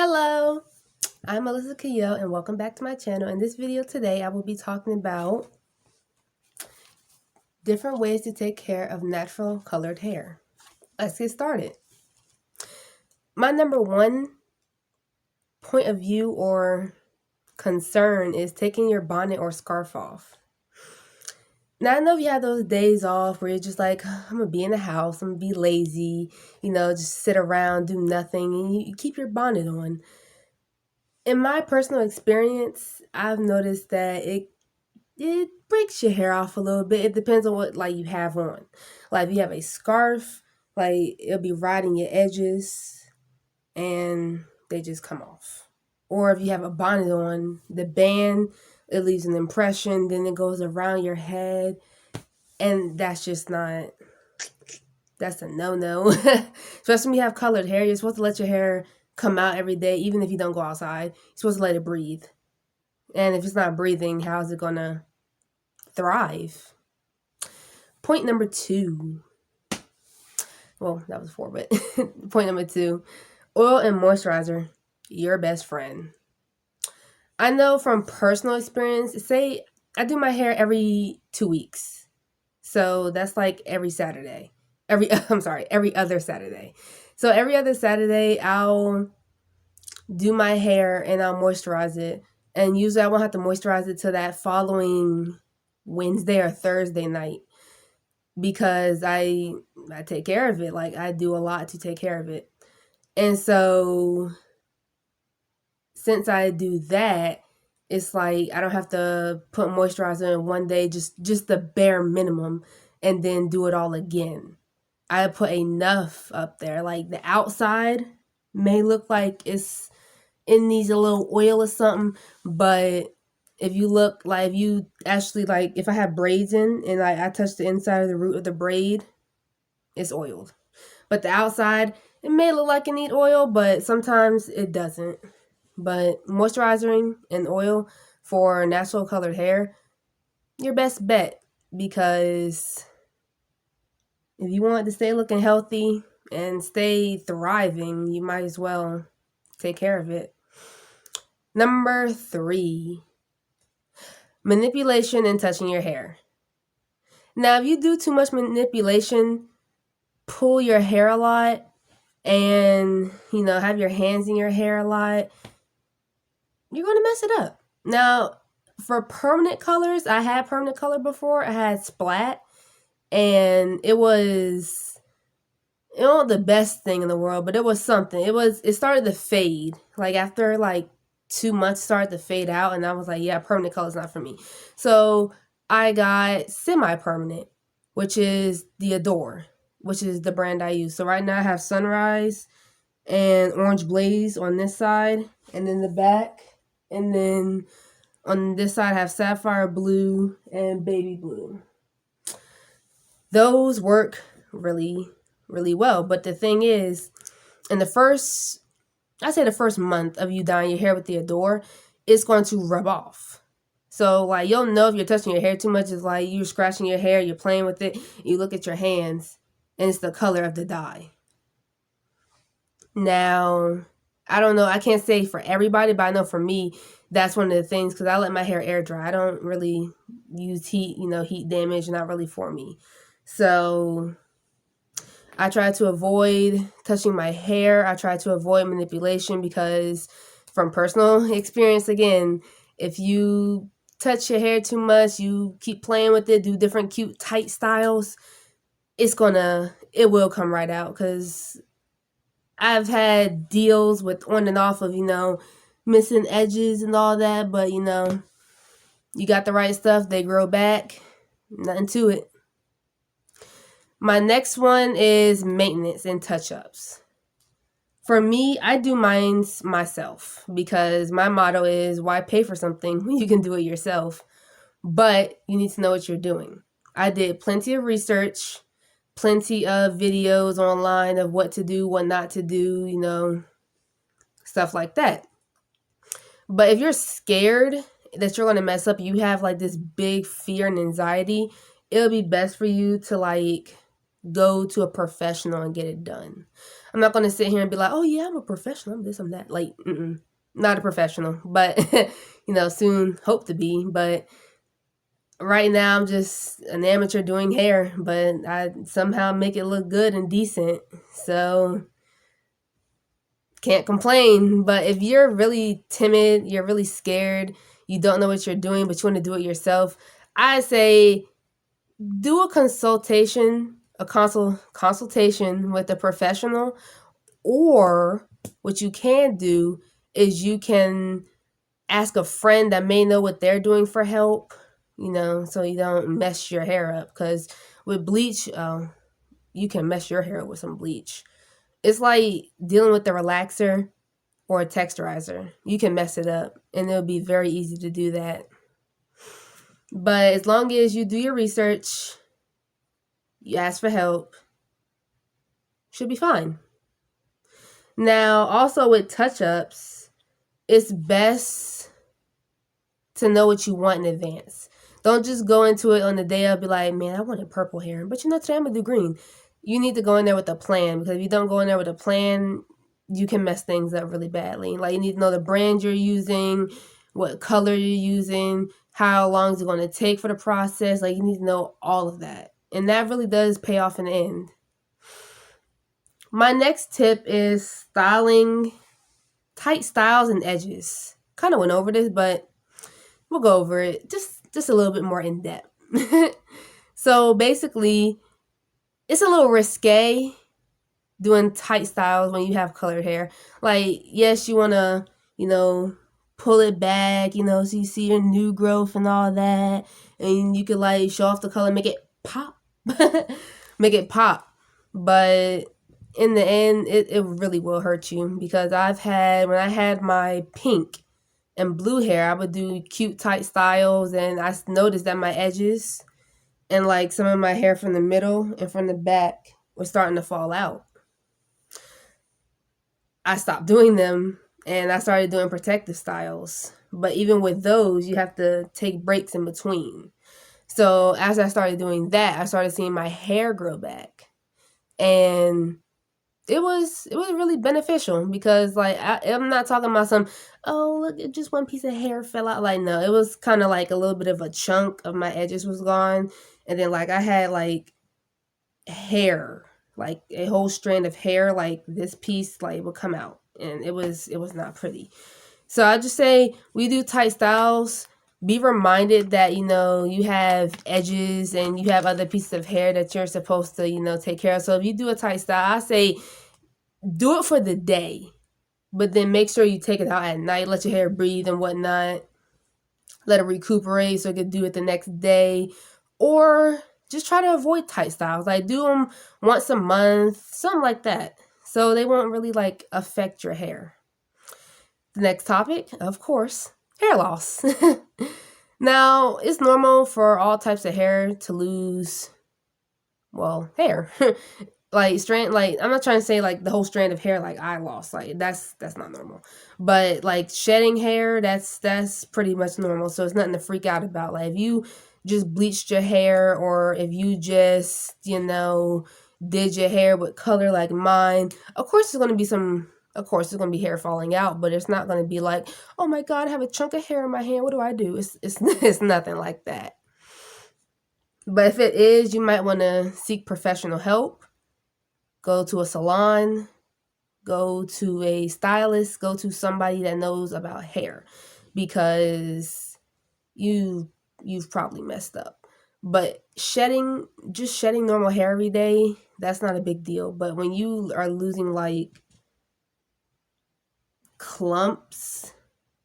Hello, I'm Melissa Kayo and welcome back to my channel. In this video today, I will be talking about different ways to take care of natural colored hair. Let's get started. My number one point of view or concern is taking your bonnet or scarf off. Now, I know you have those days off where you're just like, I'm going to be in the house, I'm going to be lazy, just sit around, do nothing, and you keep your bonnet on. In my personal experience, I've noticed that it breaks your hair off a little bit. It depends on what you have on. Like if you have a scarf, it'll be riding your edges and they just come off. Or if you have a bonnet on, the band, it leaves an impression, then it goes around your head, and that's a no-no. Especially when you have colored hair, you're supposed to let your hair come out every day, even if you don't go outside. You're supposed to let it breathe. And if it's not breathing, how is it gonna thrive? Point number two. Well, that was 4, but point number 2. Oil and moisturizer, your best friend. I know from personal experience, say I do my hair every 2 weeks. So that's like every Saturday. Every other Saturday. So every other Saturday, I'll do my hair and I'll moisturize it. And usually I won't have to moisturize it till that following Wednesday or Thursday night because I take care of it. I do a lot to take care of it. And so since I do that, it's like I don't have to put moisturizer in one day, just the bare minimum, and then do it all again. I put enough up there. Like the outside may look like it's in needs a little oil or something, but if you look, if you actually, if I have braids in and I touch the inside of the root of the braid, it's oiled. But the outside, it may look like it needs oil, but sometimes it doesn't. But moisturizing and oil for natural colored hair, your best bet, because if you want to stay looking healthy and stay thriving, you might as well take care of it. Number 3, manipulation and touching your hair. Now, if you do too much manipulation, pull your hair a lot, and, have your hands in your hair a lot, you're going to mess it up. Now, for permanent colors, I had permanent color before. I had splat, and it was, the best thing in the world, but it was something. It started to fade. After, 2 months, started to fade out, and I was like, yeah, permanent color is not for me. So I got semi-permanent, which is the Adore, which is the brand I use. So right now I have Sunrise and Orange Blaze on this side, and then the back, and then on this side I have Sapphire Blue and Baby Blue. Those work really, really well, but the thing is, in the first month of you dyeing your hair with the Adore, it's going to rub off. So, you'll know if you're touching your hair too much. It's you're scratching your hair, you're playing with it, you look at your hands, and it's the color of the dye. Now, I don't know, I can't say for everybody, but I know for me, that's one of the things, because I let my hair air dry. I don't really use heat, heat damage, not really for me. So I try to avoid touching my hair. I try to avoid manipulation because from personal experience, again, if you touch your hair too much, you keep playing with it, do different cute tight styles, it will come right out. Because I've had deals with on and off of, missing edges and all that, but, you got the right stuff, they grow back, nothing to it. My next one is maintenance and touch-ups. For me, I do mine myself because my motto is, why pay for something when you can do it yourself? But you need to know what you're doing. I did plenty of research, plenty of videos online of what to do, what not to do, stuff like that. But if you're scared that you're going to mess up, you have this big fear and anxiety, it'll be best for you to go to a professional and get it done. I'm not going to sit here and be like, oh yeah, I'm a professional, I'm this, I'm that. Like, not a professional, but soon hope to be. But right now I'm just an amateur doing hair, but I somehow make it look good and decent. So can't complain. But if you're really timid, you're really scared, you don't know what you're doing, but you want to do it yourself, I say do a consultation with a professional. Or what you can do is you can ask a friend that may know what they're doing for help, so you don't mess your hair up. Because with bleach, you can mess your hair up with some bleach. It's like dealing with the relaxer or a texturizer. You can mess it up, and it'll be very easy to do that. But as long as you do your research, you ask for help, should be fine. Now, also with touch-ups, it's best to know what you want in advance. Don't just go into it on the day of, be like, man, I wanted purple hair, but today I'm going to do green. You need to go in there with a plan, because if you don't go in there with a plan, you can mess things up really badly. Like, you need to know the brand you're using, what color you're using, how long is it going to take for the process. Like, you need to know all of that. And that really does pay off in the end. My next tip is styling, tight styles and edges. Kind of went over this, but we'll go over it just a little bit more in depth. So basically, it's a little risque doing tight styles when you have colored hair. Like, yes, you want to, pull it back, so you see your new growth and all that. And you could like show off the color, make it pop. Make it pop. But in the end, it really will hurt you, because when I had my pink and blue hair, I would do cute tight styles, and I noticed that my edges and like some of my hair from the middle and from the back was starting to fall out. I stopped doing them and I started doing protective styles. But even with those, you have to take breaks in between. So as I started doing that, I started seeing my hair grow back. And it was really beneficial, because like I'm not talking about some, oh look, just one piece of hair fell out. Like, no, it was kind of like a little bit of a chunk of my edges was gone, and then like I had like hair, like a whole strand of hair, like this piece like would come out, and it was not pretty. So I just say, we do tight styles, be reminded that you have edges and you have other pieces of hair that you're supposed to take care of. So if you do a tight style, I say do it for the day, but then make sure you take it out at night, let your hair breathe and whatnot, let it recuperate so you can do it the next day. Or just try to avoid tight styles, like do them once a month, something like that, so they won't really like affect your hair. The next topic, of course, hair loss. Now, it's normal for all types of hair to lose, hair. Like I'm not trying to say like the whole strand of hair like I lost, like that's not normal. But like shedding hair, that's pretty much normal. So it's nothing to freak out about. Like if you just bleached your hair, or if you just, did your hair with color like mine, of course there's going to be hair falling out, but it's not going to be like, oh my God, I have a chunk of hair in my hand, what do I do? It's nothing like that. But if it is, you might want to seek professional help. Go to a salon, go to a stylist, go to somebody that knows about hair, because you've probably messed up. But just shedding normal hair every day, that's not a big deal. But when you are losing like clumps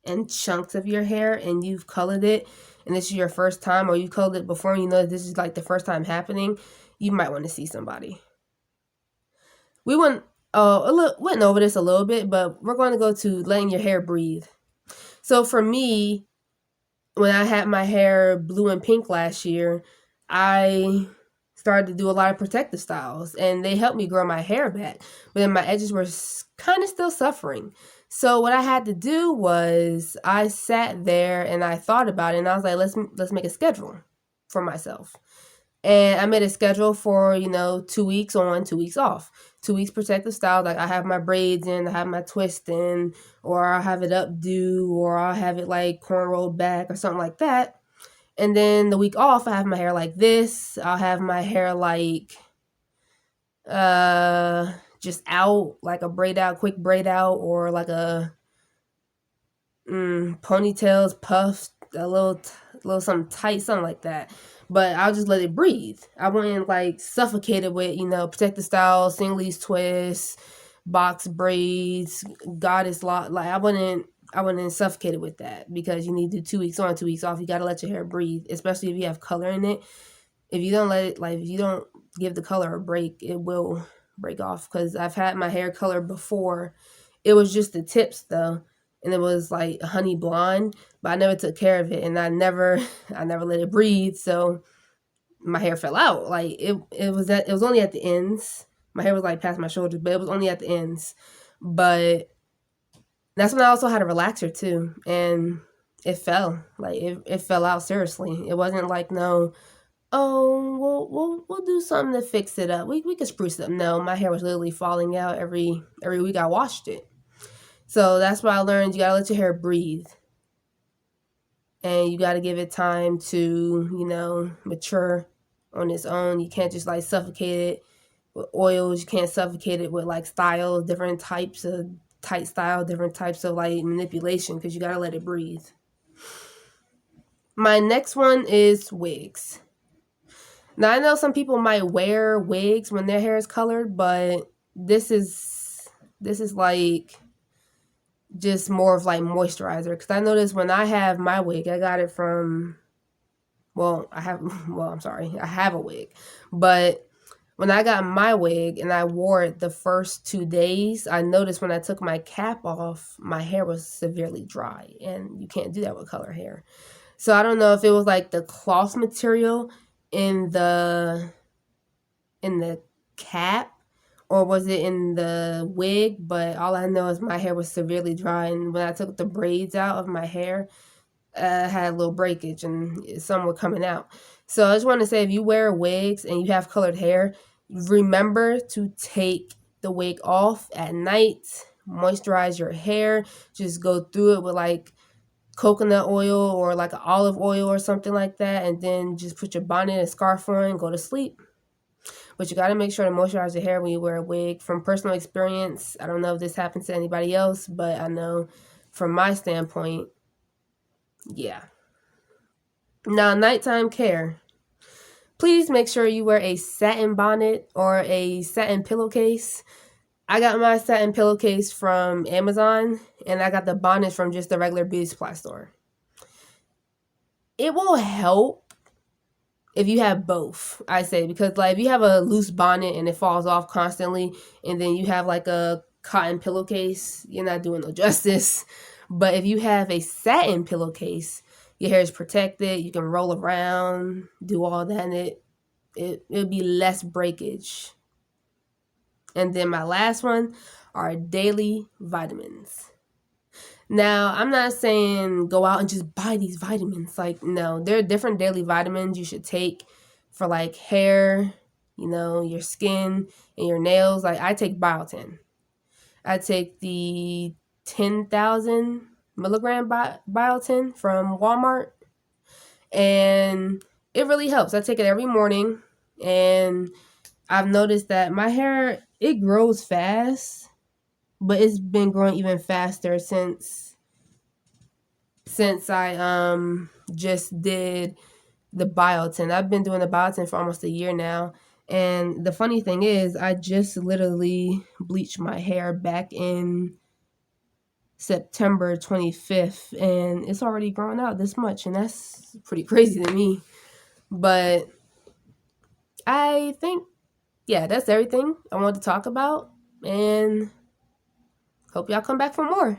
and chunks of your hair, and you've colored it, and this is your first time, or you colored it before and you know this is like the first time happening, you might want to see somebody. We went over this a little bit, but we're going to go to letting your hair breathe. So for me, when I had my hair blue and pink last year, I started to do a lot of protective styles, and they helped me grow my hair back. But then my edges were kind of still suffering. So what I had to do was I sat there and I thought about it, and I was like, let's make a schedule for myself. And I made a schedule for, 2 weeks on, 2 weeks off. 2 weeks protective style. Like I have my braids in, I have my twist in, or I'll have it updo, or I'll have it like cornrowed back or something like that. And then the week off, I have my hair like this. I'll have my hair like just out, like a braid out, quick braid out, or like a ponytails, puffed, a little something tight, something like that. But I'll just let it breathe. I wouldn't like suffocate it with, protective style, singlets, twists, box braids, goddess lock. Like I wouldn't suffocate it with that, because you need to do 2 weeks on, 2 weeks off. You got to let your hair breathe, especially if you have color in it. If you don't let it, like if you don't give the color a break, it will break off. Because I've had my hair color before. It was just the tips though, and it was like honey blonde, but I never took care of it, and I never let it breathe, so my hair fell out. Like it was only at the ends. My hair was like past my shoulders, but it was only at the ends. But that's when I also had a relaxer too, and it fell. Like it fell out seriously. It wasn't like no, oh, we'll do something to fix it up. We could spruce it up. No, my hair was literally falling out every week I washed it. So that's why I learned you gotta let your hair breathe. And you gotta give it time to, mature on its own. You can't just like suffocate it with oils. You can't suffocate it with like styles, different types of tight style, different types of like manipulation, because you gotta let it breathe. My next one is wigs. Now I know some people might wear wigs when their hair is colored, but this is like just more of like moisturizer, because I noticed when I have my wig, I got it from, I have a wig, but when I got my wig and I wore it the first 2 days, I noticed when I took my cap off, my hair was severely dry, and you can't do that with color hair. So I don't know if it was like the cloth material in the cap, or was it in the wig, but all I know is my hair was severely dry, and when I took the braids out of my hair, I had a little breakage and some were coming out. So I just want to say, if you wear wigs and you have colored hair, remember to take the wig off at night, moisturize your hair, just go through it with like coconut oil or like an olive oil or something like that, and then just put your bonnet and scarf on and go to sleep. But you got to make sure to moisturize your hair when you wear a wig. From personal experience, I don't know if this happens to anybody else, but I know from my standpoint, yeah. Now, nighttime care. Please make sure you wear a satin bonnet or a satin pillowcase. I got my satin pillowcase from Amazon, and I got the bonnet from just the regular beauty supply store. It will help if you have both, I say, because like if you have a loose bonnet and it falls off constantly, and then you have like a cotton pillowcase, you're not doing no justice. But if you have a satin pillowcase, your hair is protected, you can roll around, do all that, and it'll be less breakage. And then my last one are daily vitamins. Now, I'm not saying go out and just buy these vitamins. Like, no, there are different daily vitamins you should take for like hair, your skin and your nails. Like, I take biotin. I take the 10,000 milligram biotin from Walmart, and it really helps. I take it every morning, and I've noticed that my hair, it grows fast, but it's been growing even faster since I just did the biotin. I've been doing the biotin for almost a year now, and the funny thing is, I just literally bleached my hair back in September 25th, and it's already grown out this much, and that's pretty crazy to me. But I think, yeah, that's everything I wanted to talk about, and hope y'all come back for more.